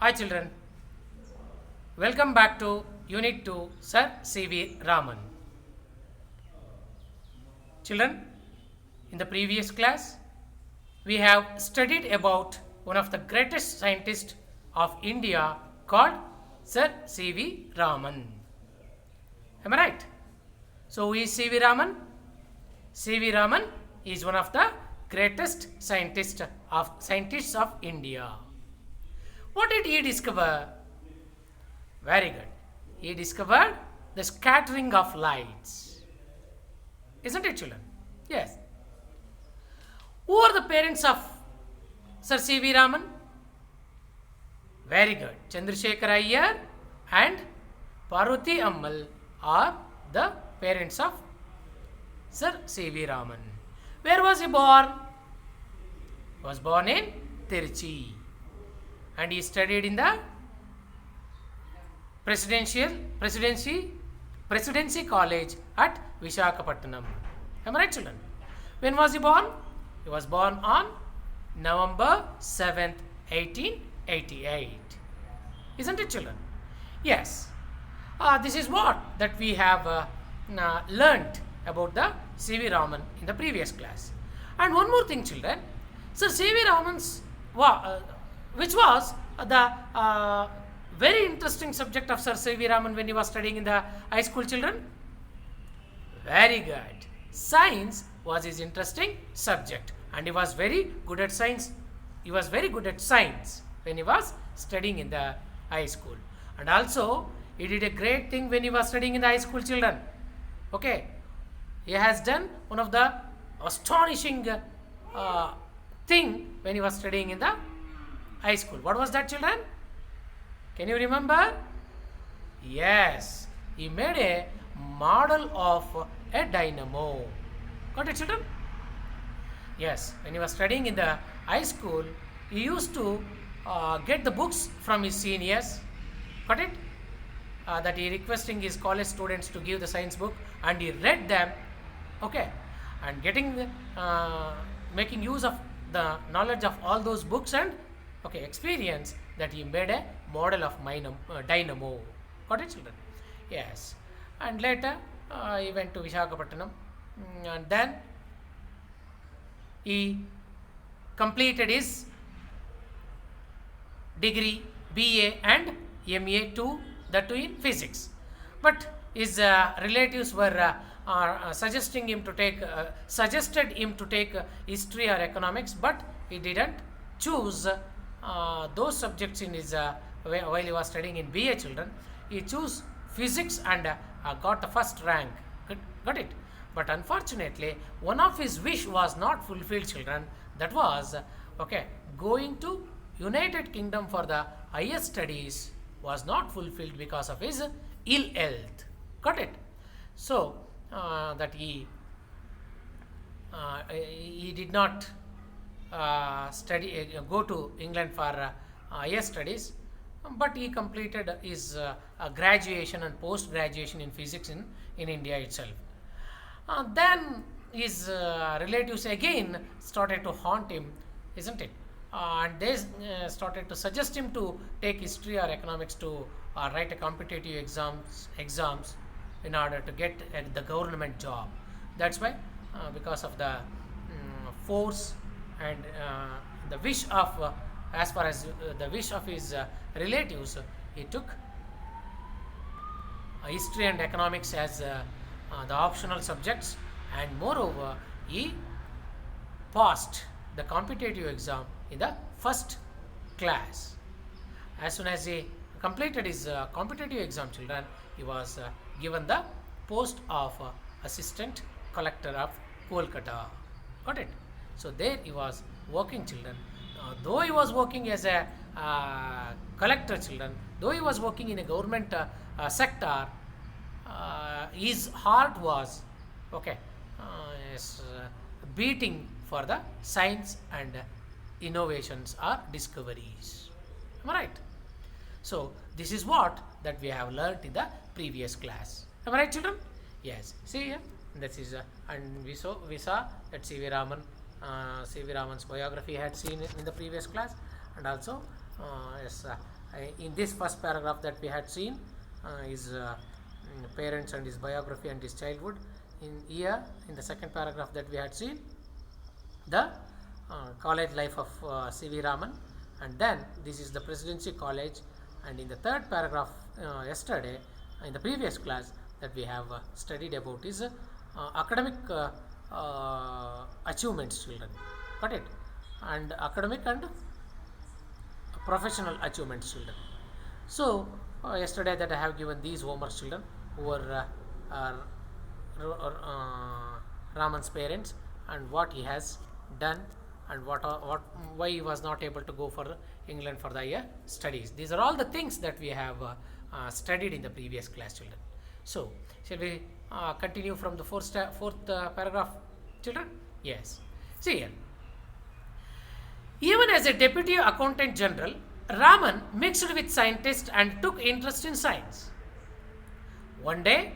Hi children, welcome back to Unit 2 Sir C.V. Raman. Children, in the previous class, we have studied about one of the greatest scientists of India called Sir C.V. Raman. Am I right? So who is C.V. Raman? C.V. Raman is one of the greatest scientists of India. What did he discover? Very good. He discovered the scattering of lights. Isn't it, children? Yes. Who are the parents of Sir C.V. Raman? Very good. Chandrasekhar Iyer and Parvati Ammal are the parents of Sir C.V. Raman. Where was he born? He was born in Tiruchi. And he studied in the Presidency College at Visakhapatnam. Am I right, children? When was he born? He was born on November 7th, 1888. Isn't it, children? Yes. This is what that we have learnt about the C.V. Raman in the previous class. And one more thing, children. Sir C.V. Raman's, which was the very interesting subject of Sir C.V. Raman when he was studying in the high school, children? Very good. Science was his interesting subject and he was very good at science. He was very good at science when he was studying in the high school. And also, he did a great thing when he was studying in the high school, children. Okay. He has done one of the astonishing thing when he was studying in the high school. What was that, children? Can you remember? Yes, he made a model of a dynamo. Got it, children? Yes, when he was studying in the high school, he used to get the books from his seniors. Got it? That he requesting his college students to give the science book, and he read them. Okay, and making use of the knowledge of all those books and experience, that he made a model of dynamo. Got it, children? Yes. And later he went to Visakhapatnam, and then he completed his degree BA and MA too, that too in physics. But his relatives were suggested him to take history or economics, but he didn't choose those subjects in his while he was studying in BA, children. He chose physics and got the first rank. Got it? But unfortunately, one of his wish was not fulfilled, children. That was going to United Kingdom for the higher studies was not fulfilled because of his ill health. Got it? So that he did not go to England for higher studies, but he completed his graduation and post graduation in physics in India itself. Then his relatives again started to haunt him, isn't it? And they started to suggest him to take history or economics to write a competitive exams in order to get the government job. That's why, because of the force and the wish of, as far as the wish of his relatives, he took history and economics as the optional subjects, and moreover, he passed the competitive exam in the first class. As soon as he completed his competitive exam, children, he was given the post of assistant collector of Kolkata. Got it? So there he was working, children. Though he was working as a collector, children, though he was working in a government sector, his heart was beating for the science and innovations or discoveries. Am I right? So this is what that we have learnt in the previous class. Am I right, children? Yes. See here, this is and we saw that C.V. Raman's biography had seen in the previous class, and also In this first paragraph that we had seen, his parents and his biography and his childhood. In the second paragraph that we had seen, the college life of C.V. Raman, and then this is the Presidency College, and in the third paragraph yesterday in the previous class that we have studied about is academic achievements, children. Got it? And academic and professional achievements, children. So yesterday that I have given these homework, children, who were Raman's parents, and what he has done, and why he was not able to go for England for the studies. These are all the things that we have studied in the previous class, children. So shall we continue from the fourth paragraph, children? Yes. See here. Even as a deputy accountant general, Raman mixed with scientists and took interest in science. One day,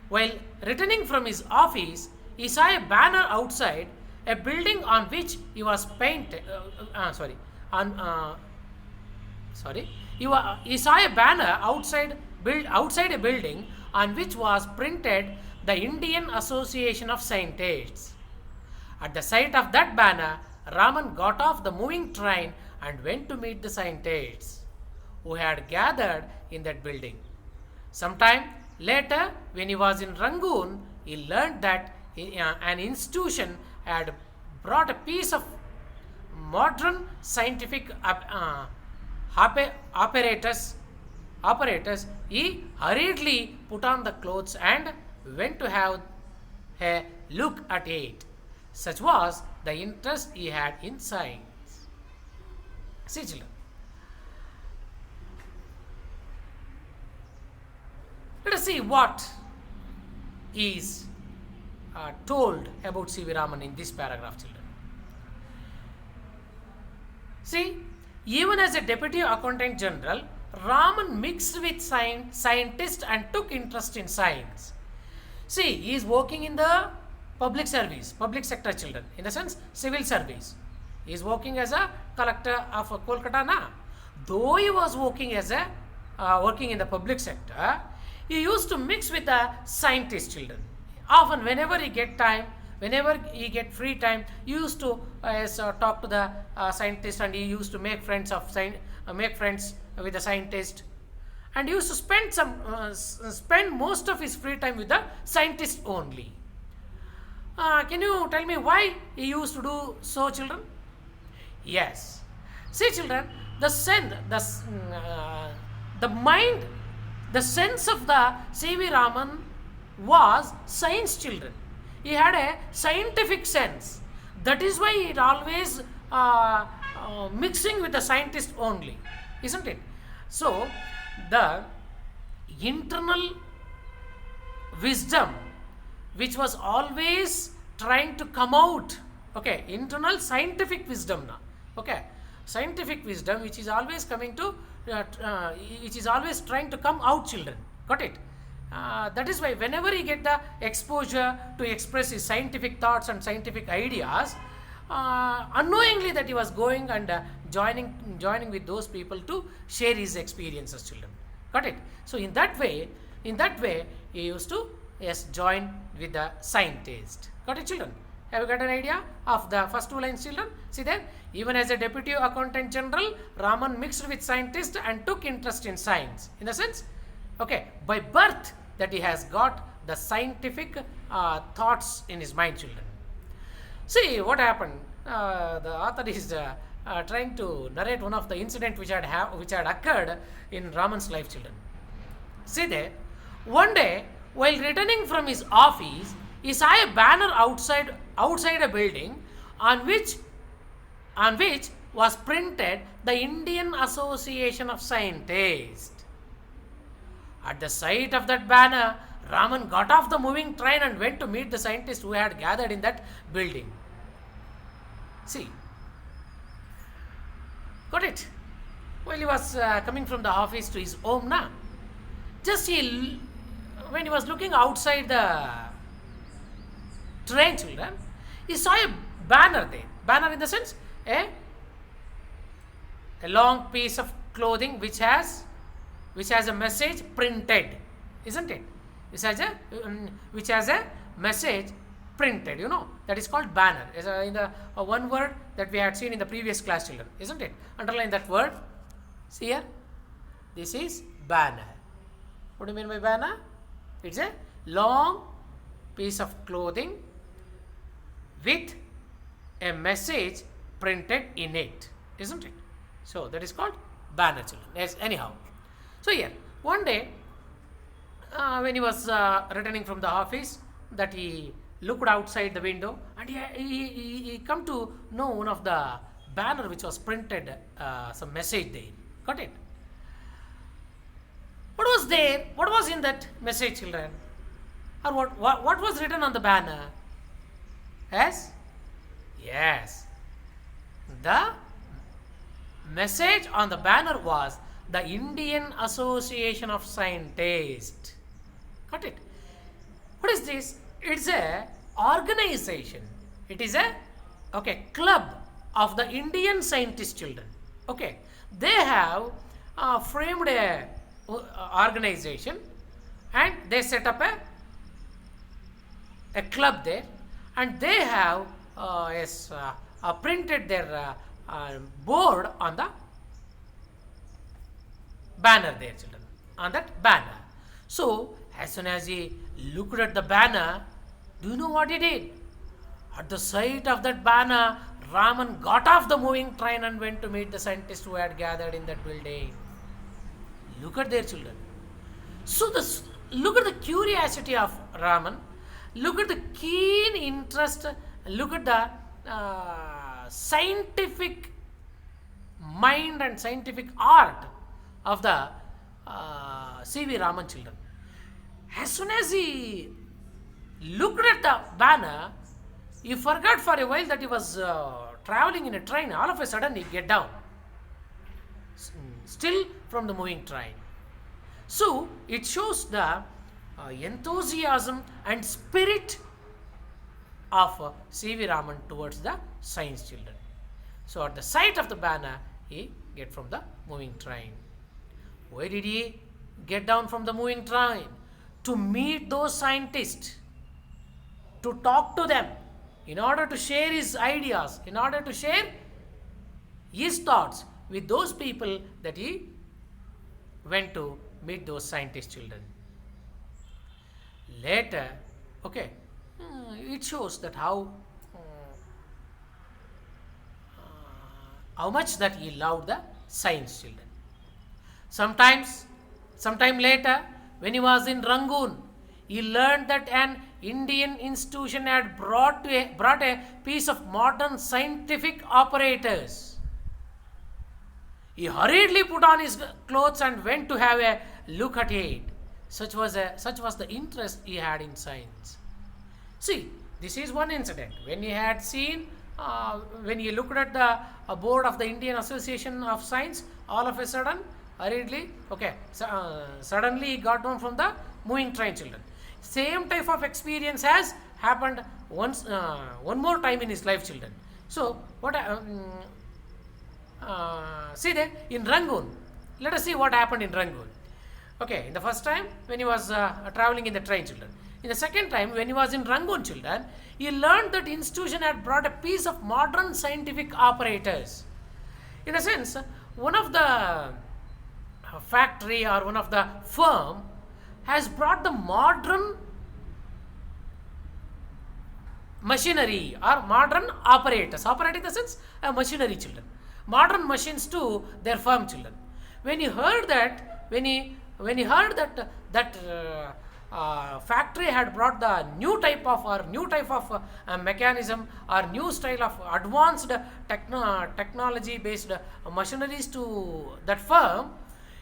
while returning from his office, he saw a banner outside a building on which he was painted. He saw a banner outside a building on which was printed the Indian Association of Scientists. At the sight of that banner, Raman got off the moving train and went to meet the scientists who had gathered in that building. Sometime later, when he was in Rangoon, he learned that an institution had brought a piece of modern scientific apparatus. He hurriedly put on the clothes and went to have a look at it. Such was the interest he had in science. See, children. Let us see what is told about C.V. Raman in this paragraph, children. See, even as a deputy accountant general, Raman mixed with scientists and took interest in science. See, he is working in the public sector, children, in the sense civil service. He is working as a collector of Kolkata now. Though he was working as a working in the public sector, he used to mix with the scientist, children. Often, whenever he get time, whenever he get free time, he used to talk to the scientist, and he used to make friends with the scientist, and he used to spend most of his free time with the scientist only. Can you tell me why he used to do so, children? Yes. See, children, the mind, the sense of the C.V. Raman was science, children. He had a scientific sense. That is why he always mixing with the scientist only, isn't it? So, the internal wisdom which was always trying to come out, okay, internal scientific wisdom now, okay, scientific wisdom which is always coming to, which is always trying to come out, children, got it? That is why whenever he get the exposure to express his scientific thoughts and scientific ideas, unknowingly that he was going and joining with those people to share his experiences, children, got it? So in that way he used to join with the scientist. Got it, children? Have you got an idea of the first two lines, children? See there, even as a deputy accountant general, Raman mixed with scientists and took interest in science. In the sense, okay, by birth that he has got the scientific thoughts in his mind, children. See what happened. The author is trying to narrate one of the incident which had occurred in Raman's life, children. See there, one day while returning from his office, he saw a banner outside a building on which was printed the Indian Association of Scientists. At the sight of that banner, Raman got off the moving train and went to meet the scientists who had gathered in that building. See, got it? While he was coming from the office to his home now, when he was looking outside the train, children, he saw a banner there. Banner in the sense, a long piece of clothing which has a message printed, isn't it? Which has a message printed, that is called banner. Is in the one word that we had seen in the previous class, children, isn't it? Underline that word. See here, this is banner. What do you mean by banner? It's a long piece of clothing with a message printed in it, isn't it? So that is called banner, children. Yes, anyhow. So here, one day, when he was returning from the office, that he looked outside the window, and he come to know one of the banner which was printed, some message there. Got it? What was there? What was in that message, children? Or what was written on the banner? Yes? Yes. The message on the banner was the Indian Association of Scientists. Got it? What is this? It's a organization. It is a club of the Indian scientist children. Okay, they have framed a organization, and they set up a club there, and they have printed their board on the banner there, children, on that banner. So as soon as he looked at the banner, do you know what he did? At the sight of that banner, Raman got off the moving train and went to meet the scientists who had gathered in that building. Look at their children. So look at the curiosity of Raman. Look at the keen interest. Look at the scientific mind and scientific art of the C.V. Raman, children. As soon as he looked at the banner, he forgot for a while that he was traveling in a train. All of a sudden, he get down, still from the moving train. So it shows the enthusiasm and spirit of C.V. Raman towards the science, children. So at the sight of the banner, he get from the moving train. Why did he get down from the moving train? To meet those scientists, to talk to them, in order to share his ideas, in order to share his thoughts with those people that he went to meet those scientist children. Later, it shows that how much that he loved the science children. Sometime later, when he was in Rangoon, he learned that an Indian institution had brought a piece of modern scientific apparatus. He hurriedly put on his clothes and went to have a look at it. Such was the interest he had in science. See, this is one incident. When he had seen, when he looked at the board of the Indian Association of Science, all of a sudden, hurriedly, suddenly he got down from the moving train, children. Same type of experience has happened one more time in his life, children. So, see there in Rangoon. Let us see what happened in Rangoon. In the first time when he was traveling in the train, children. In the second time when he was in Rangoon, children, he learned that institution had brought a piece of modern scientific apparatus. In a sense, one of the factory or one of the firm has brought the modern machinery or modern apparatus. Apparatus in the sense machinery, children. Modern machines to their firm, children. When he heard that, factory had brought the new type of mechanism or new style of advanced technology based machineries to that firm,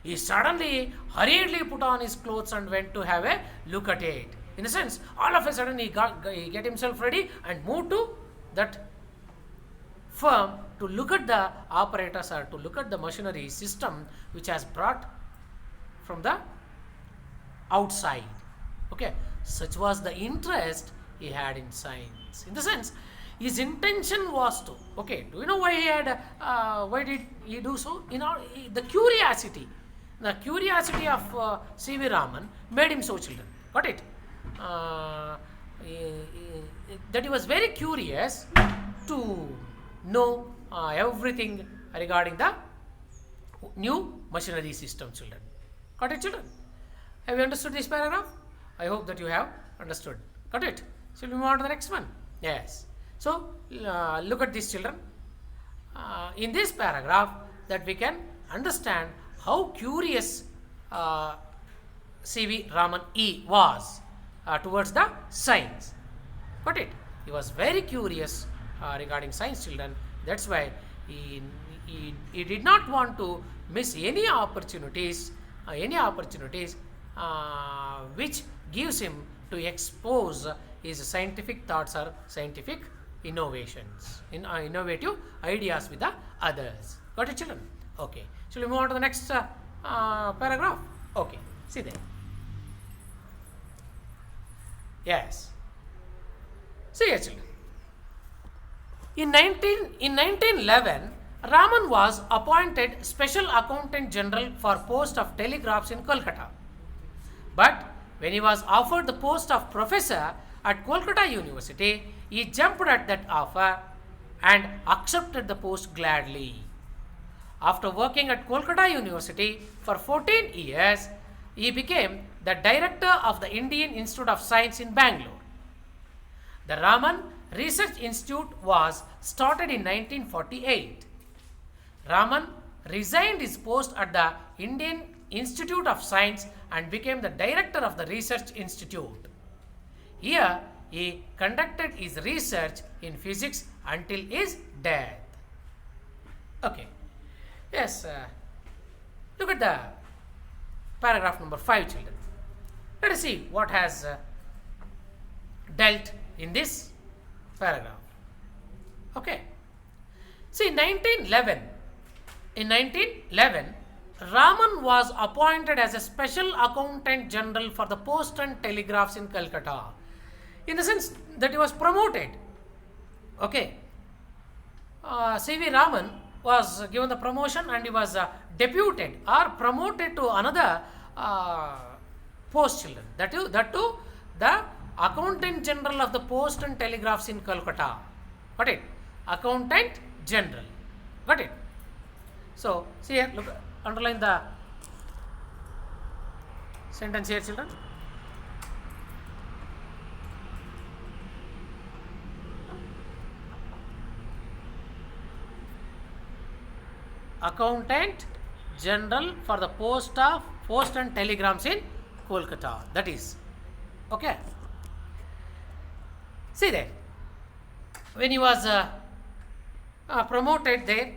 he suddenly hurriedly put on his clothes and went to have a look at it. In a sense, all of a sudden he get himself ready and moved to that firm to look at the apparatus or to look at the machinery system which has brought from the outside. Such was the interest he had in science. In the sense, His intention was to, okay, do you know why he had, why did he do so? The curiosity of C.V. Raman made him so, children. Got it? That he was very curious to know everything regarding the new machinery system, children. Got it, children? Have you understood this paragraph? I hope that you have understood. Got it? Shall we move on to the next one? Yes. So, look at this, children. In this paragraph, that we can understand how curious C.V. Raman E was towards the science. Got it? He was very curious regarding science, children. That's why he did not want to miss any opportunities which gives him to expose his scientific thoughts or scientific innovations, innovative ideas with the others. Got it, children? Okay. Shall we move on to the next paragraph? Okay. See there. Yes. See here, children. In 1911, Raman was appointed Special Accountant General for post of telegraphs in Kolkata. But when he was offered the post of professor at Kolkata University, he jumped at that offer and accepted the post gladly. After working at Kolkata University for 14 years, he became the director of the Indian Institute of Science in Bangalore. The Raman Research Institute was started in 1948. Raman resigned his post at the Indian Institute of Science and became the director of the Research Institute. Here, he conducted his research in physics until his death. Okay. Yes. Look at the paragraph number 5, children. Let us see what has dealt in this paragraph. Okay. See, in 1911, Raman was appointed as a Special Accountant General for the Post and Telegraphs in Calcutta. In the sense that he was promoted. Okay. C.V. Raman was given the promotion and he was deputed or promoted to another post, children. That too, the Accountant General of the Post and Telegraphs in Calcutta. Got it? Accountant General. Got it? So, see here, look, underline the sentence here, children. Accountant General for the Post and Telegrams in Kolkata. That is, okay. See there, when he was promoted there,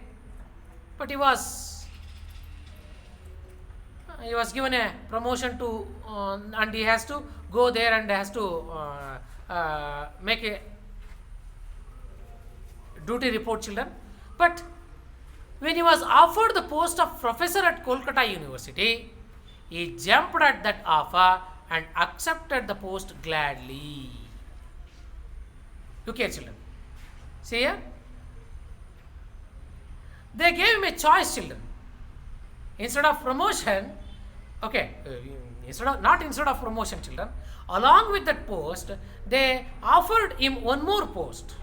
but he was given a promotion to and he has to go there and has to make a duty report, children. But when he was offered the post of professor at Kolkata University, he jumped at that offer and accepted the post gladly. Look here, children. See here. They gave him a choice, children. Instead of promotion, okay, not instead of promotion, children. Along with that post, they offered him one more post.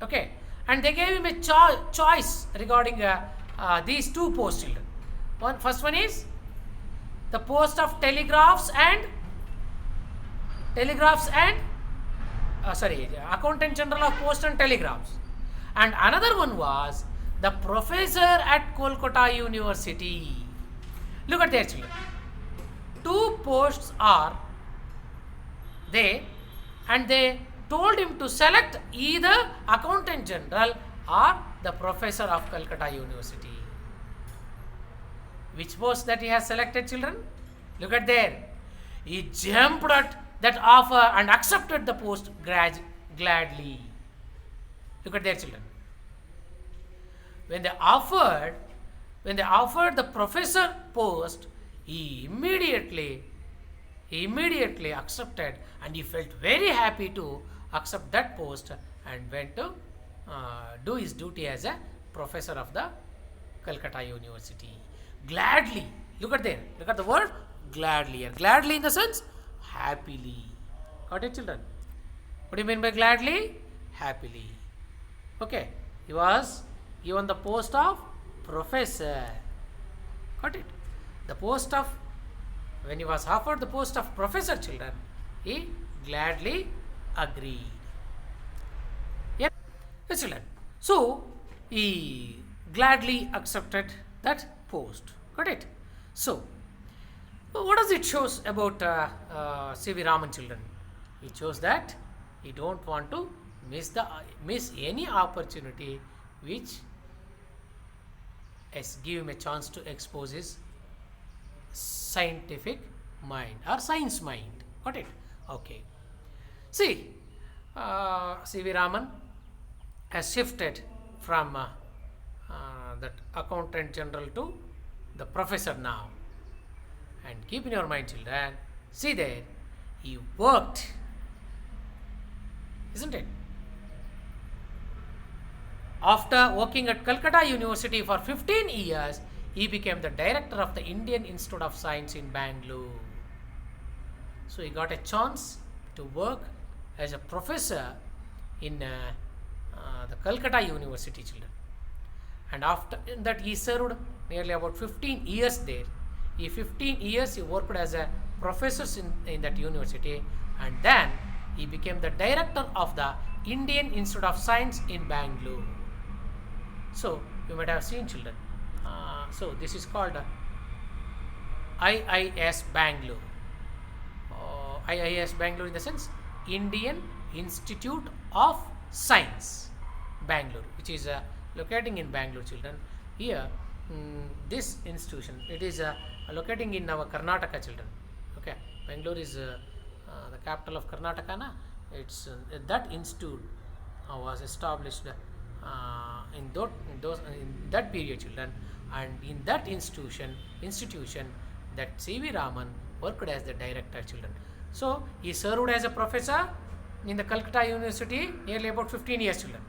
Okay, and they gave him a choice regarding these two posts, children. First one is the post of telegraphs and Accountant General of Post and Telegraphs, and another one was the professor at Kolkata University. Look at there, children. Two posts are there, and they told him to select either Accountant General or the professor of Calcutta University. Which post that he has selected, children? Look at there. He jumped at that offer and accepted the post gladly. Look at there, children. When they offered the professor post, he immediately accepted, and he felt very happy to accept that post and went to do his duty as a professor of the Calcutta University. Gladly, look at there, look at the word gladly here. Gladly in the sense happily. Got it, children? What do you mean by gladly? Happily. Okay, he was given the post of professor. Got it? The post of, when he was offered the post of professor, children, he gladly agreed. Yes, children. So he gladly accepted that post. Got it? So what does it shows about C.V. Raman, children? It shows that he don't want to miss any opportunity which give him a chance to expose his scientific mind or science mind. Got it? Okay. See, C.V. Raman has shifted from that accountant general to the professor now. And keep in your mind, children, see there, he worked, isn't it? After working at Calcutta University for 15 years, he became the director of the Indian Institute of Science in Bangalore. So he got a chance to work as a professor in the Calcutta University, children. And after that, he served nearly about 15 years there. In 15 years, he worked as a professor in that university, and then he became the director of the Indian Institute of Science in Bangalore. So you might have seen, children. So this is called IIS Bangalore. IIS Bangalore in the sense Indian Institute of Science Bangalore, which is locating in Bangalore, children. Here, this institution, it is locating in our Karnataka, children. Okay, Bangalore is the capital of Karnataka. Na? It's that institute was established in that period, children, and in that institution that C.V. Raman worked as the director, children. So he served as a professor in the Calcutta University nearly about 15 years, children.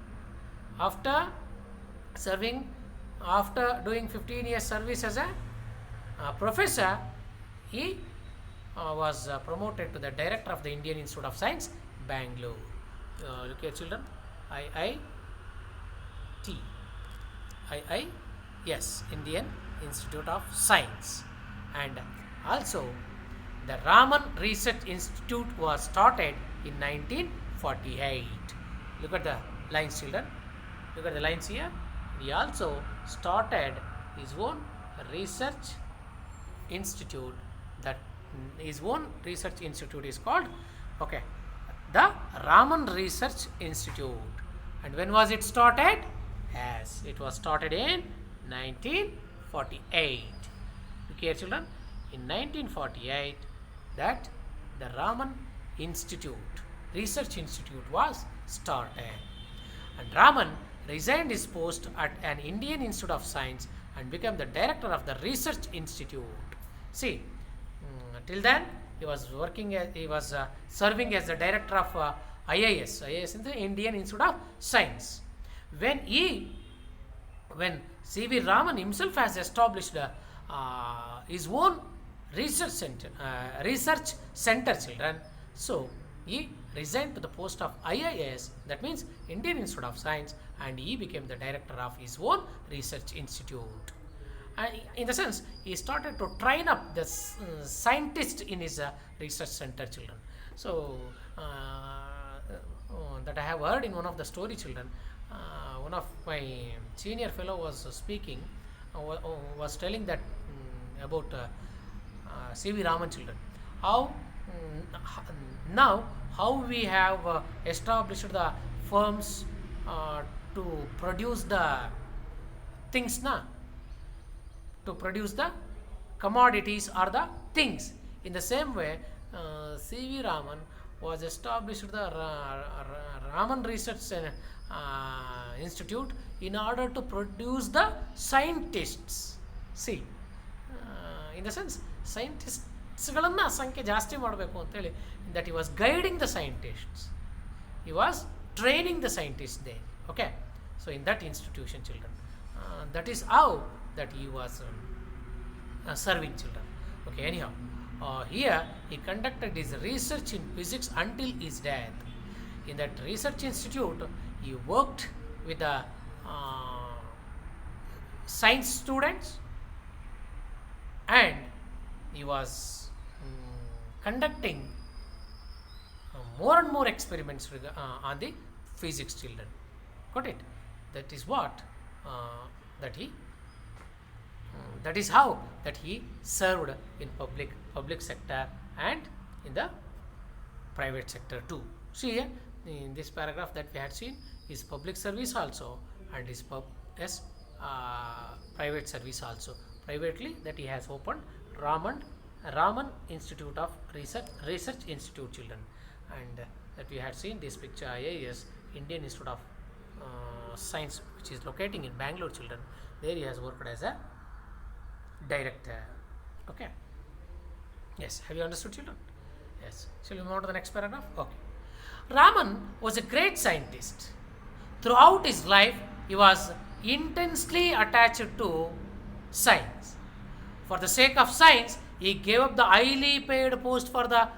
After doing 15 years service as a professor, he was promoted to the director of the Indian Institute of Science, Bangalore. Look here, children. Yes, Indian Institute of Science. And also the Raman Research Institute was started in 1948. Look at the lines, children. Look at the lines here. He also started his own research institute. That his own research institute is called the Raman Research Institute. And when was it started? Yes, it was started in 1948. Look here, children. In 1948, that the Raman Research Institute was started. And Raman resigned his post at an Indian Institute of Science and became the director of the Research Institute. See, till then he was serving as the director of IIS. IIS is the Indian Institute of Science. When C.V. Raman himself has established his own research center, children. So he resigned to the post of IIS, that means Indian Institute of Science, and he became the director of his own research institute. In the sense, he started to train up the scientists in his research center, children. So that I have heard in one of the story, children. One of my senior fellow was speaking, was telling that about C.V. Raman, children. How we have established the firms to produce the things, to produce the commodities or the things. In the same way, C.V. Raman was established the Raman Research Institute in order to produce the scientists. See, in the sense, scientistsಗಳನ್ನ ಸಂಖ್ಯೆ ಜಾಸ್ತಿ ಮಾಡಬೇಕು ಅಂತ ಹೇಳಿ, that he was guiding the scientists. He was training the scientists there. Okay, so in that institution, children, that is how that he was serving children. Okay, anyhow, here he conducted his research in physics until his death. In that research institute, he worked with the science students, and he was conducting more and more experiments on the physics children. Got it? That is what that he that is how that he served in public sector and in the private sector too. See here in this paragraph that we had seen is public service also, and his private service also. Privately, that he has opened Raman Institute of Research Institute children, and that we had seen this picture IIS Indian Institute of Science, which is locating in Bangalore children. There he has worked as a director. Okay. Yes. Have you understood children? Yes. Shall we move on to the next paragraph? Okay. Raman was a great scientist. Throughout his life, he was intensely attached to science. For the sake of science, he gave up the highly paid post for the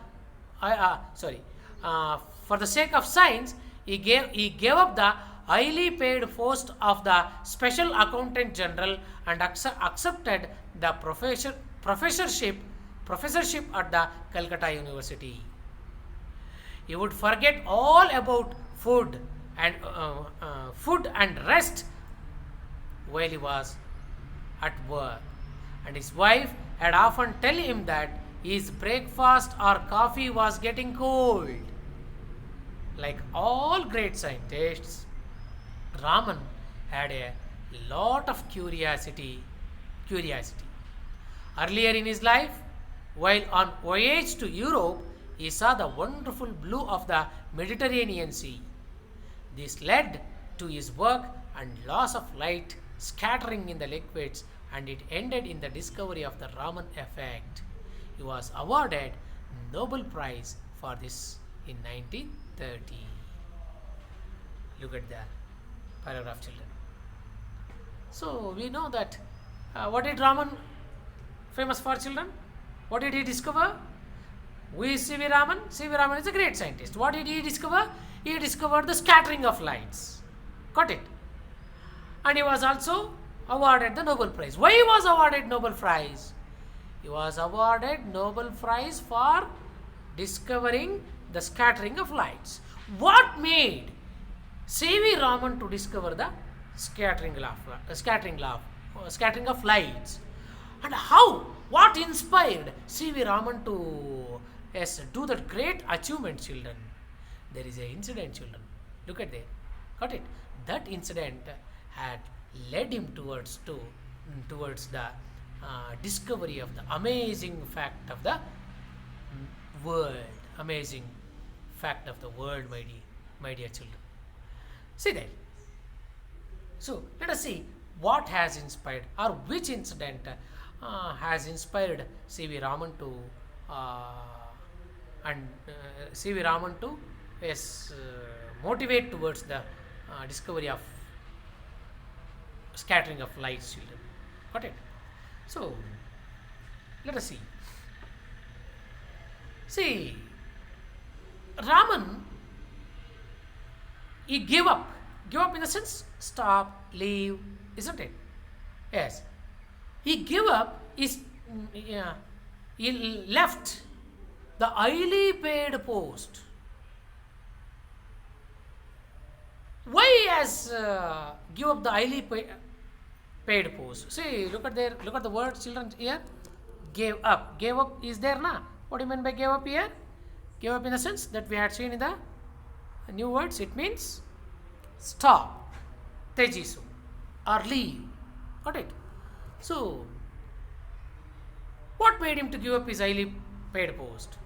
for the sake of science, he gave up the highly paid post of the special accountant general and accepted the professorship at the Calcutta University. He would forget all about food and rest while he was at work, and his wife had often tell him that his breakfast or coffee was getting cold. Like all great scientists, Raman had a lot of curiosity. Earlier in his life, while on voyage to Europe, he saw the wonderful blue of the Mediterranean Sea. This led to his work and loss of light scattering in the liquids, and it ended in the discovery of the Raman effect. He was awarded Nobel Prize for this in 1930. Look at that paragraph, children. So we know that what did Raman famous for, children? What did he discover? Who is C.V. Raman? C.V. Raman is a great scientist. What did he discover? He discovered the scattering of lights. Got it? And he was also awarded the Nobel Prize. Why he was awarded Nobel Prize? He was awarded Nobel Prize for discovering the scattering of lights. What made C.V. Raman to discover the scattering of lights? And how? What inspired C.V. Raman to do that great achievement, children? There is an incident, children. Look at that. Got it? That incident had led him towards the discovery of the amazing fact of the world. Amazing fact of the world, my dear children. See that. So let us see what has inspired, or which incident has inspired C.V. Raman to motivate towards the discovery of scattering of lights, children. Got it? So let us see. See, Raman, he gave up. Give up in the sense stop, leave, isn't it? Yes. He gave up. He left the highly paid post. Why he has give up the highly paid post? See, look at the word, children, here. Gave up. Gave up is there now. What do you mean by gave up here? Gave up in the sense that we had seen in the new words. It means stop, tejisu, or leave. Got it? So, what made him to give up his highly paid post?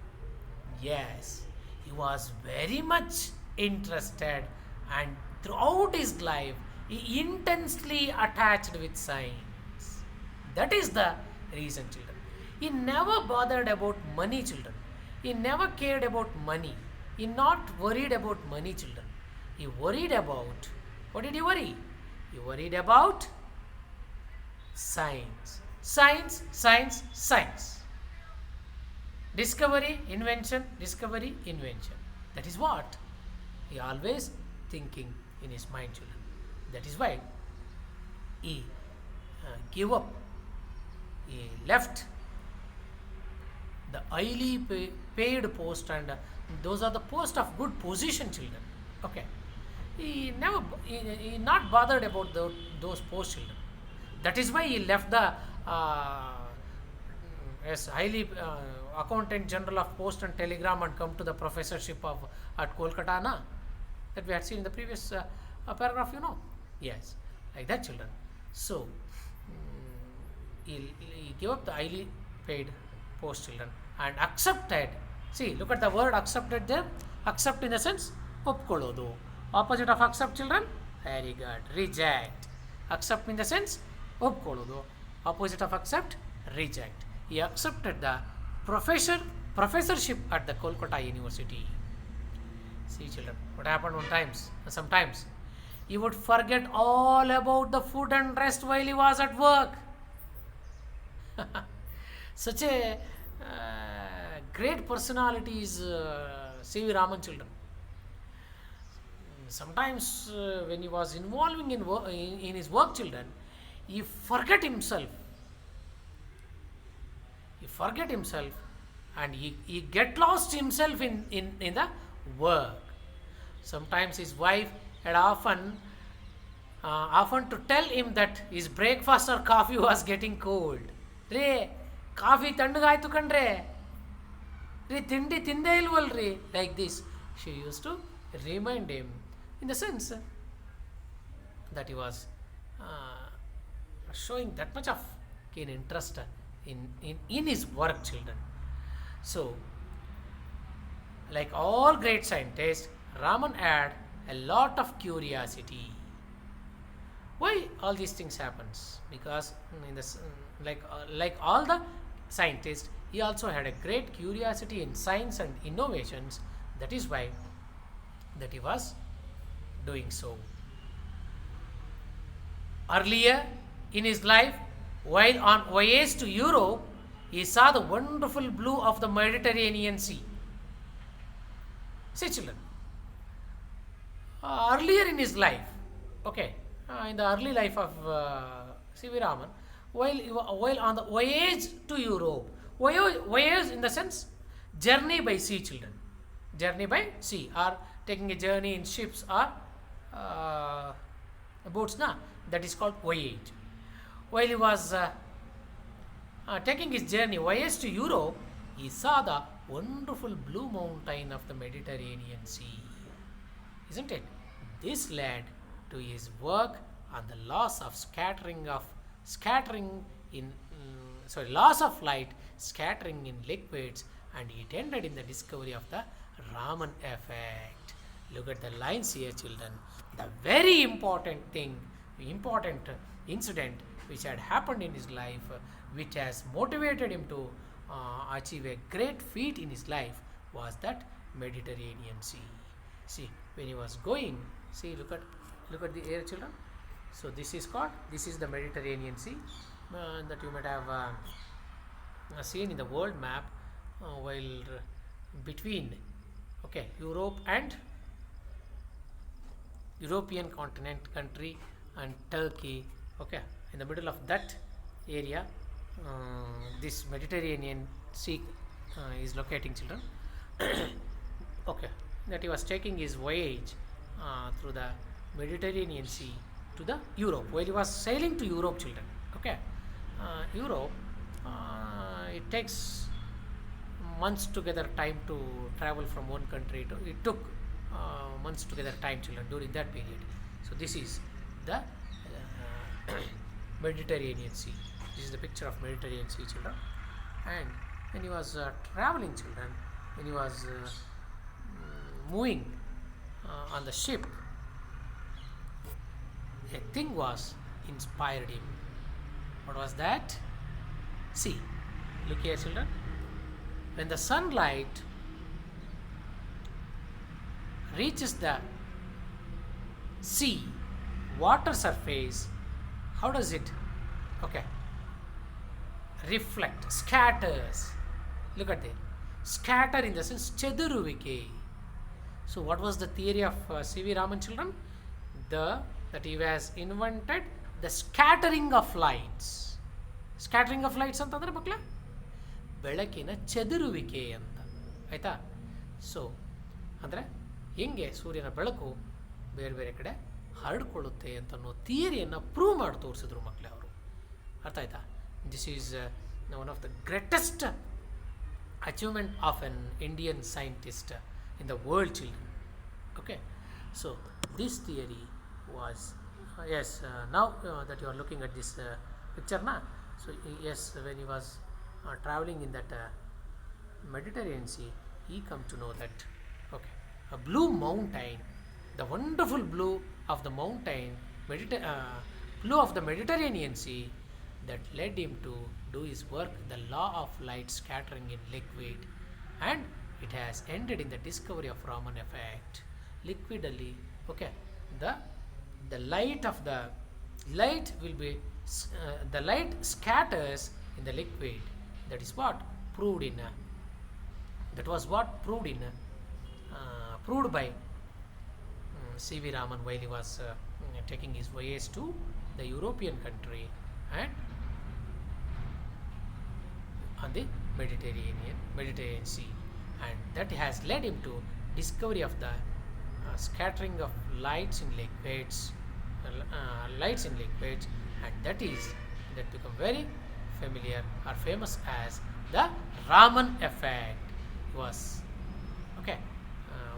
Yes, he was very much interested, and throughout his life, he intensely attached with science. That is the reason, children. He never bothered about money, children. He never cared about money. He not worried about money, children. He worried about, what did he worry? He worried about science. Science, science, science. Discovery, invention, discovery, invention. That is what he always thinking in his mind, children. That is why he gave up. He left the highly paid post, and those are the post of good position, children. Okay. He not bothered about those post, children. That is why he left the as highly accountant general of post and telegram and come to the professorship of at Kolkata, na? That we had seen in the previous paragraph, Yes, like that, children. So he gave up the highly paid post, children, and accepted. See, look at the word accepted there. Accept in the sense ಒಪ್ಕೊಳ್ಳೋದು. Opposite of accept, children? Very good. Reject. Accept in the sense ಒಪ್ಕೊಳ್ಳೋದು. Opposite of accept, reject. He accepted the professorship at the Kolkata University. See, children, what happened sometimes he would forget all about the food and rest while he was at work. Such a great personality is C.V. Raman, children. Sometimes when he was involving in his work, children, he forget himself. And he get lost himself in the work. Sometimes his wife had often to tell him that his breakfast or coffee was getting cold. Re, coffee tandagaitu kandre. Re, tindi tinde ilvalri. Like this, she used to remind him, in the sense that he was showing that much of keen interest in his work, children. So, like all great scientists, Raman had a lot of curiosity. Why all these things happens? Because in this, like all the scientists, he also had a great curiosity in science and innovations. That is why that he was doing so. Earlier in his life, while on voyage to Europe, he saw the wonderful blue of the Mediterranean Sea. See, children, earlier in his life, in the early life of C.V. Raman, while on the voyage to Europe, voyage in the sense journey by sea, children, journey by sea, or taking a journey in ships or boats, that is called voyage. While he was taking his journey voyage to Europe, he saw the wonderful blue mountain of the Mediterranean Sea. Isn't it? This led to his work on the loss of loss of light scattering in liquids, and it ended in the discovery of the Raman effect. Look at the lines here, children. The very important incident which had happened in his life, which has motivated him to achieve a great feat in his life, was that Mediterranean Sea. See, when he was going, see, look at the air, children. So this is the Mediterranean Sea that you might have seen in the world map while between Europe and European continent country and Turkey. In the middle of that area, this Mediterranean Sea is locating, children. That he was taking his voyage through the Mediterranean Sea to the Europe, while he was sailing to Europe, children. Europe, it takes months together time to travel from one country to, it took months together time, children, during that period. So this is the Mediterranean Sea. This is the picture of Mediterranean Sea, children. And when he was traveling, children, when he was moving on the ship, a thing was inspired him. What was that? See, look here, children. When the sunlight reaches the sea, water surface, how does it, okay, reflect, scatters. Look at there. Scatter in the sense cheduruvike. So what was the theory of C.V. Raman, children? That he has invented the scattering of lights. Scattering of lights ಅಂತಂದ್ರೆ ಮಕ್ಕಳ ಬೆಳಕಿನ ಚದುರುವಿಕೆ ಅಂತ, ಆಯ್ತಾ? So ಅಂದರೆ ಹೆಂಗೆ ಸೂರ್ಯನ ಬೆಳಕು ಬೇರೆ ಬೇರೆ ಕಡೆ ಹರಡ್ಕೊಳ್ಳುತ್ತೆ ಅಂತ ಅನ್ನೋ ಥಿಯರಿಯನ್ನು ಪ್ರೂವ್ ಮಾಡಿ ತೋರಿಸಿದ್ರು ಮಕ್ಕಳೇ ಅವರು. ಅರ್ಥ ಆಯ್ತಾ? This is one of the greatest achievement of an Indian scientist in the world, children. Okay, so this theory was yes, now that you are looking at this picture na, so yes, when he was traveling in that Mediterranean Sea, he come to know that, okay, a blue mountain, the wonderful blue of the mountain, blue of the Mediterranean Sea, that led him to do his work, the law of light scattering in liquid, and it has ended in the discovery of Raman effect. Liquidly, okay, the light of the light will be the light scatters in the liquid. That is what proved in that was what proved in proved by C.V. Raman while he was taking his voyage to the European country and on the Mediterranean Sea. And that has led him to discovery of the scattering of lights in liquids, and that become very familiar or famous as the Raman effect. Was okay.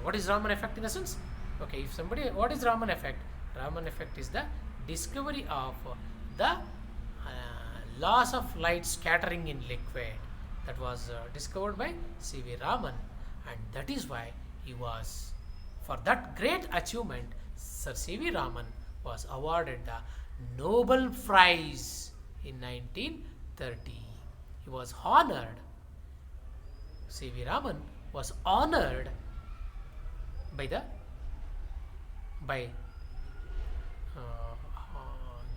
What is Raman effect in essence? Okay, if somebody, what is Raman effect? Raman effect is the discovery of the laws of light scattering in liquid. That was discovered by C.V. Raman, and that is why he was, for that great achievement, Sir C.V. Raman was awarded the Nobel Prize in 1930. He was honored. C.V. Raman was honored by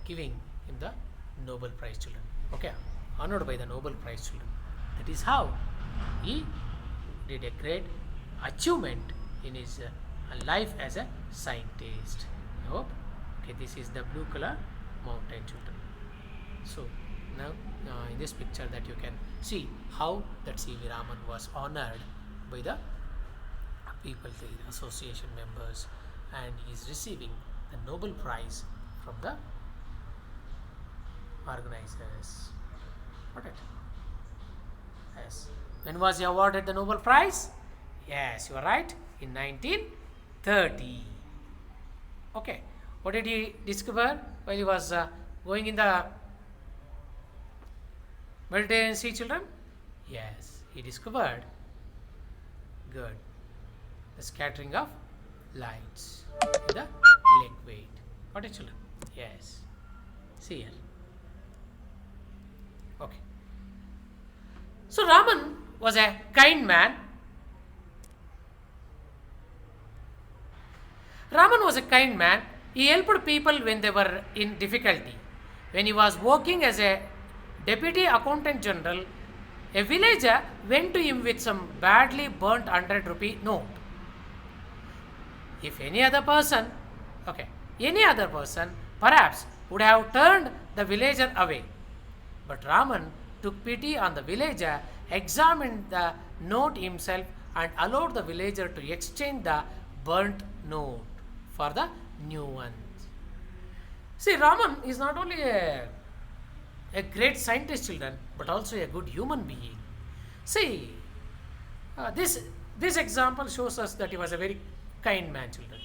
giving him the Nobel Prize, children. Okay, honored by the Nobel Prize, children. That is how he did a great achievement in his life as a scientist. I hope. Okay, this is the blue color mountain, children. So now in this picture that you can see how that C.V. Raman was honored by the people, the association members, and he is receiving the Nobel Prize from the organizers. Got it? Yes. When was he awarded the Nobel Prize? Yes, you are right. In 1930. Okay. What did he discover while he was going in the Mediterranean Sea, children? Yes, he discovered. Good. The scattering of lights in the liquid. Got it, children? Yes. See here. Okay. So Raman was a kind man. Raman was a kind man. He helped people when they were in difficulty. When he was working as a deputy accountant general, a villager went to him with some badly burnt 100 rupee note. If any other person perhaps would have turned the villager away. But Raman took pity on the villager, examined the note himself, and allowed the villager to exchange the burnt note for the new one. See, Raman is not only a great scientist, children, but also a good human being. See, this example shows us that he was a very kind man, children.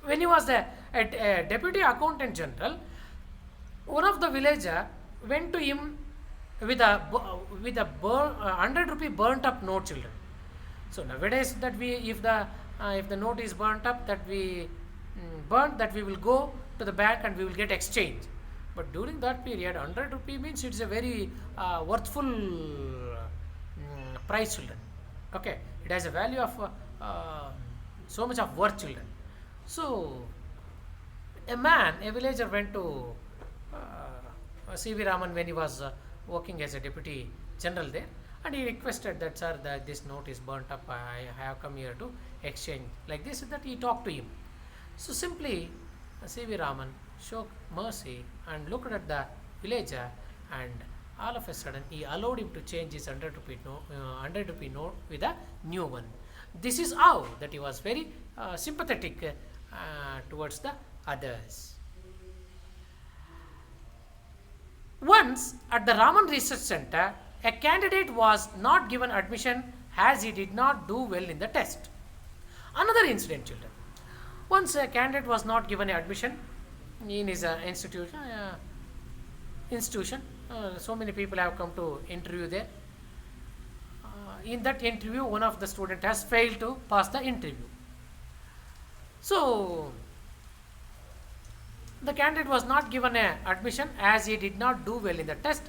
When he was a deputy accountant general, one of the villager went to him with a 100 rupee burnt up note, children. So nowadays that if the note is burnt up, that we will go to the bank and we will get exchange. But during that period, 100 rupee means it's a very worthful price, children. Okay, it has a value of so much of worth, children. So a villager went to C.V. Raman when he was working as a deputy general there, and he requested that, sir, that this note is burnt up, I have come here to exchange, like this, that he talked to him. So simply C.V. Raman showed mercy and looked at the villager, and all of a sudden he allowed him to change his 100 rupee note with a new one. This is how that he was very sympathetic towards the others. Once at the Raman Research Center, a candidate was not given admission as he did not do well in the test. Another incident, children. Once a candidate was not given admission in his institution. So many people have come to interview there. In that interview, one of the students has failed to pass the interview. So the candidate was not given a admission as he did not do well in the test.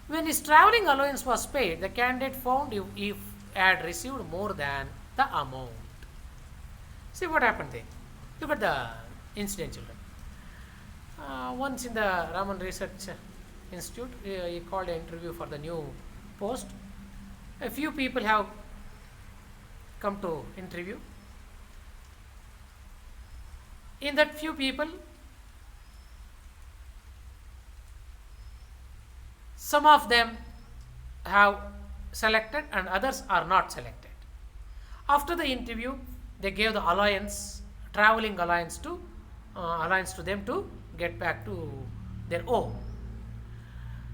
When his travelling allowance was paid, the candidate found he had received more than the amount. See what happened there. Look at the incident, children. Once in the Raman Research Institute, he called an interview for the new post. A few people have come to interview. In that few people, some of them have selected and others are not selected. After the interview, they gave the traveling allowance to them to get back to their home.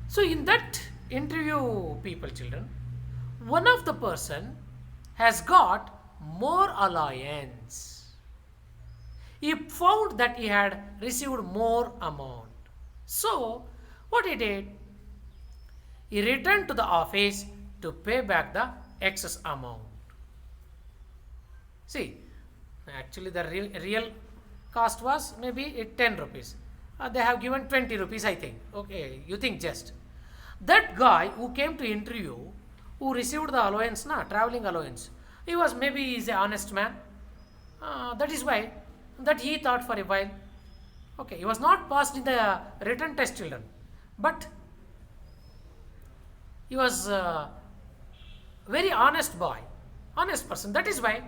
So in that interview, people, children, one of the person has got more allowance. He found that he had received more amount. So what he did, he returned to the office to pay back the excess amount. See, actually the real cost was maybe 10 rupees. They have given 20 rupees, I think. Okay, you think just. That guy who came to interview, who received the allowance, traveling allowance, he's an honest man. That is why that he thought for a while. Okay, he was not passed in the written test, children, but he was a very honest boy, honest person. That is why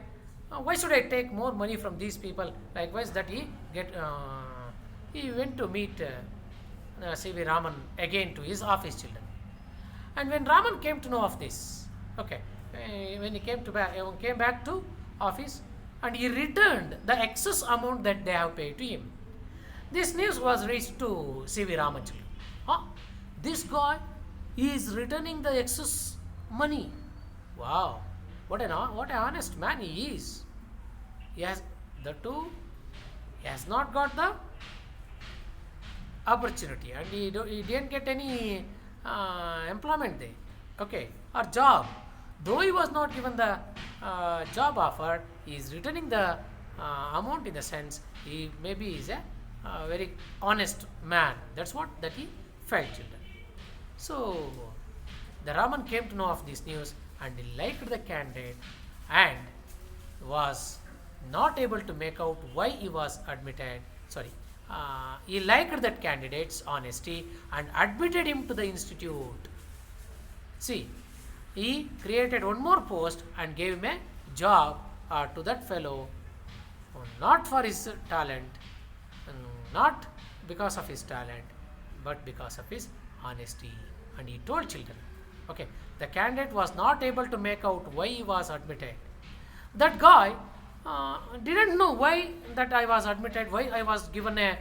should I take more money from these people? Likewise, that he went to meet C.V. Raman again to his office, children. And when Raman came to know of this, okay, when he came back to office, and he returned the excess amount that they have paid to him. This news was reached to C.V. Raman. This guy is returning the excess money. Wow, what an honest man he is. He has not got the opportunity, and he didn't get any employment there, okay, or job. Though he was not given the job offer, he is returning the amount, in the sense he maybe is a very honest man. That's what that he felt, children. So the Raman came to know of this news, and he liked the candidate and was not able to make out why he was admitted. He liked that candidate's honesty and admitted him to the institute. See, he created one more post and gave him a job to that fellow, not for his talent, not because of his talent, but because of his honesty. And he told children, okay, the candidate was not able to make out why he was admitted. That guy didn't know why that I was admitted, why I was given a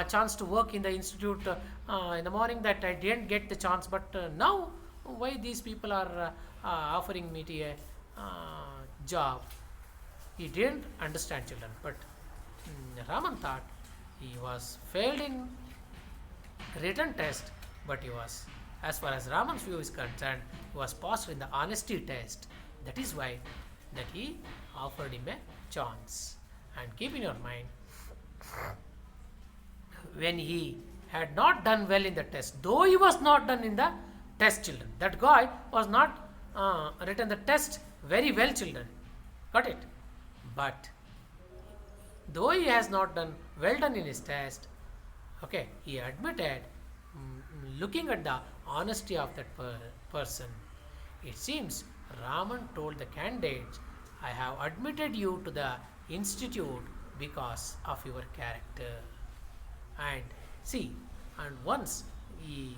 chance to work in the institute in the morning, that I didn't get the chance, but now why these people are offering me a job. He didn't understand, children, but Raman thought he was failed in written test, but he was, as far as Raman's view is concerned, he was passed in the honesty test. That is why that he offered him a chance. And keep in your mind, when he had not done well in the test, though he was not done in the test, children, that guy was not written the test very well, children, got it? But though he has not done well done in his test. Okay, he admitted, looking at the honesty of that person. It seems Raman told the candidates, I have admitted you to the institute because of your character. And see, and once he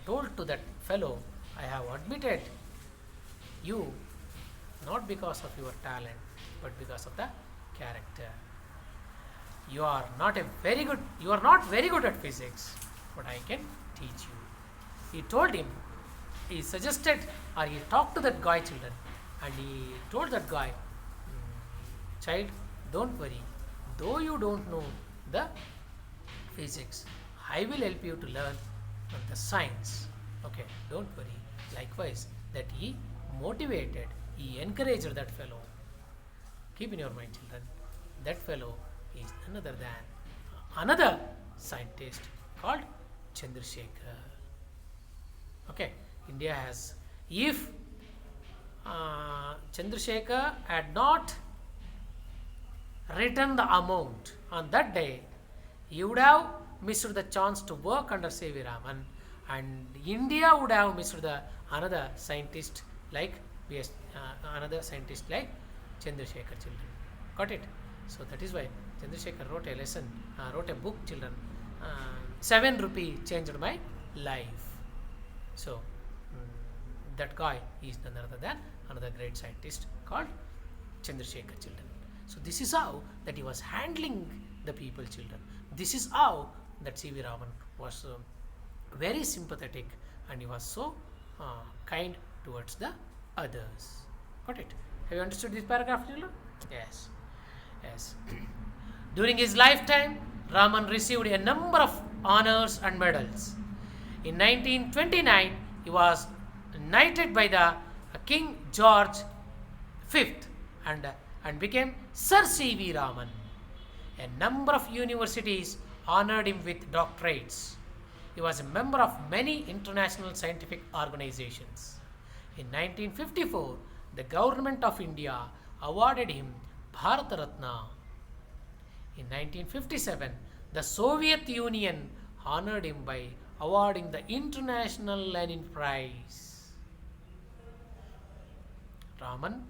told to that fellow, I have admitted you not because of your talent, but because of the character. You are not very good at physics, but I can teach you. He told him, he suggested, or he talked to that guy, children, and he told that guy, child, don't worry, though you don't know the physics, I will help you to learn the science. Okay, don't worry. Likewise, that he motivated, he encouraged that fellow. Keep in your mind, children, that fellow is none other than another scientist called Chandrasekhar. Okay, India has, if Chandrasekhar had not written the amount on that day, he would have missed the chance to work under C.V. Raman, and India would have missed the another scientist like Chandrasekhar, children. Got it? So that is why Chandrasekhar wrote a lesson, wrote a book, children. 7 rupee changed my life. So that guy is none other than another great scientist called Chandrasekhar, children. So this is how that he was handling the people, children. This is how that C.V. Raman was very sympathetic, and he was so kind towards the others. Got it? Have you understood this paragraph, children? Yes. Yes. During his lifetime, Raman received a number of honors and medals. In 1929, he was knighted by the King George V and became Sir C.V. Raman. A number of universities honored him with doctorates. He was a member of many international scientific organizations. In 1954, the government of India awarded him Bharat Ratna. In 1957, the Soviet Union honored him by awarding the International Lenin Prize. Raman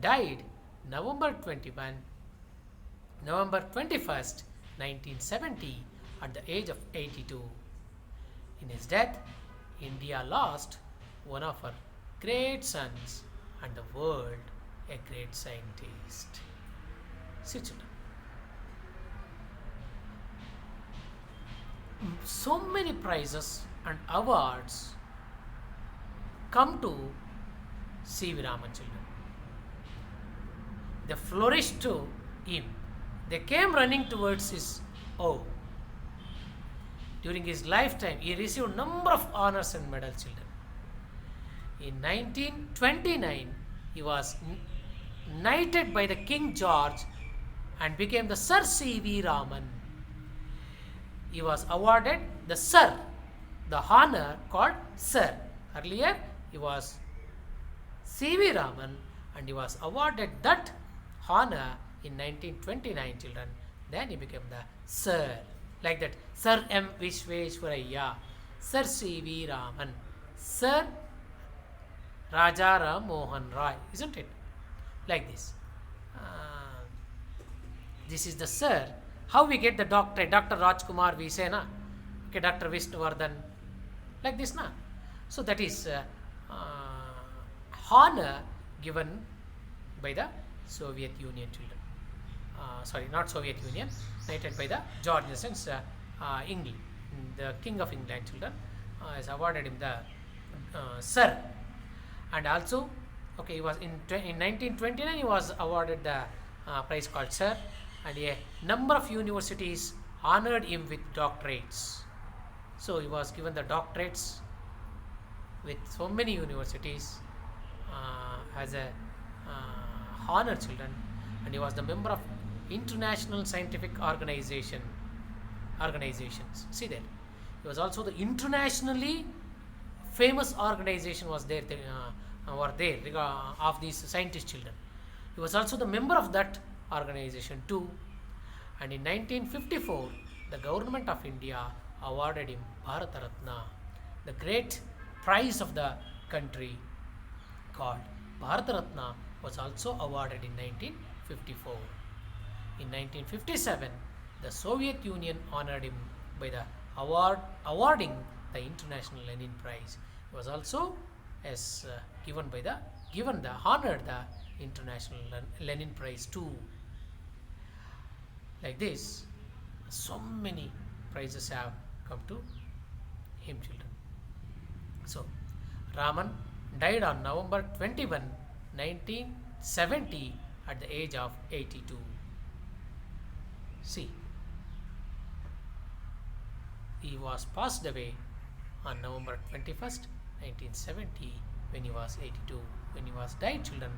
died November 21st, 1970 at the age of 82. In his death, India lost one of her great sons and the world a great scientist. See, children. So many prizes and awards come to C.V. Raman, children. They flourished to him. They came running towards his own. During his lifetime, he received a number of honors and medals, children. In 1929, he was knighted by the King George and became the Sir C.V. Raman. He was awarded the Sir, the honor called Sir. Earlier, he was C.V. Raman and he was awarded that honor in 1929, children. Then he became the Sir. Like that, Sir M. Vishveshwaraya, Sir C.V. Raman, Sir Raja Ram Mohan Roy, isn't it? Like this. This is the Sir. How we get the doctorate? Dr. Rajkumar, we say, na? Okay, Dr. Vishnuvardhan. Like this, na? So that is honor given by the Soviet Union, children. Sorry, not Soviet Union, knighted by the George, in the sense England, the King of England, children, has awarded him the Sir. And also, okay, he was in 1929, he was awarded the prize called Sir, and a number of universities honored him with doctorates. So he was given the doctorates with so many universities as a honor, children, and he was the member of international scientific organizations. See there, he was also the internationally famous organization was there of these scientist children. He was also the member of that organization too, And in 1954, the government of India awarded him Bharata Ratna, the great prize of the country called Bharata Ratna was also awarded in 1954. In 1957, the Soviet Union honored him by the awarding the International Lenin Prize. He was also given the honored the International Lenin Prize too. Like this, so many prizes have come to him, children. So, Raman died on November 21, 1970 at the age of 82. See, he was passed away on November 21st, 1970 when he was 82. When he was died, children,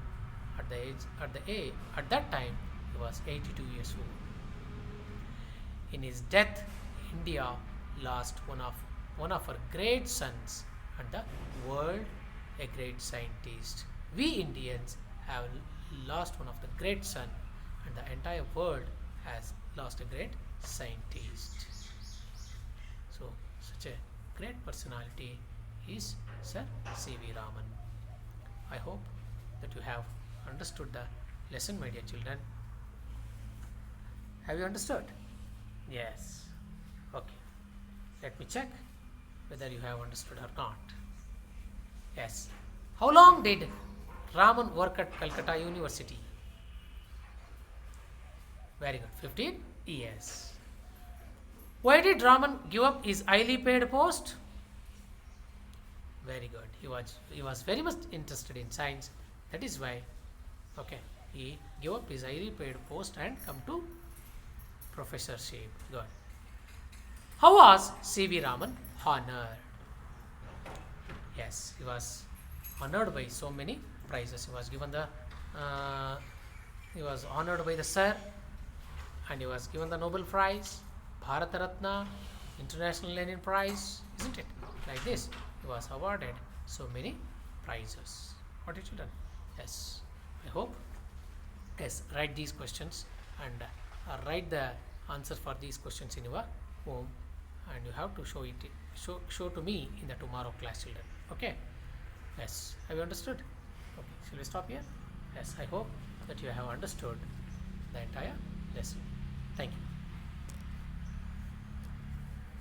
at that time he was 82 years old. In his death, India lost one of her great sons and the world a great scientist. We Indians have lost one of the great sons and the entire world has lost a great scientist. So, such a great personality is Sir C.V. Raman. I hope that you have understood the lesson, my dear children. Have you understood? Yes. Okay. Let me check whether you have understood or not. Yes. How long did Raman work at Calcutta University? Very good. 15 years. Why did Raman give up his highly paid post? Very good. He was very much interested in science. That is why, he gave up his highly paid post and come to professorship. Good. How was C.V. Raman honored? Yes, he was honored by so many prizes. He was given he was honored by the Sir, and he was given the Nobel Prize, Bharata Ratna, International Lenin Prize, isn't it? Like this, he was awarded so many prizes. What did you done? Yes, I hope. Yes, write these questions and write the answer for these questions in your home, and you have to show to me in the tomorrow class, children. Okay. Yes, have you understood? Okay, shall we stop here? Yes, I hope that you have understood the entire lesson. Thank you.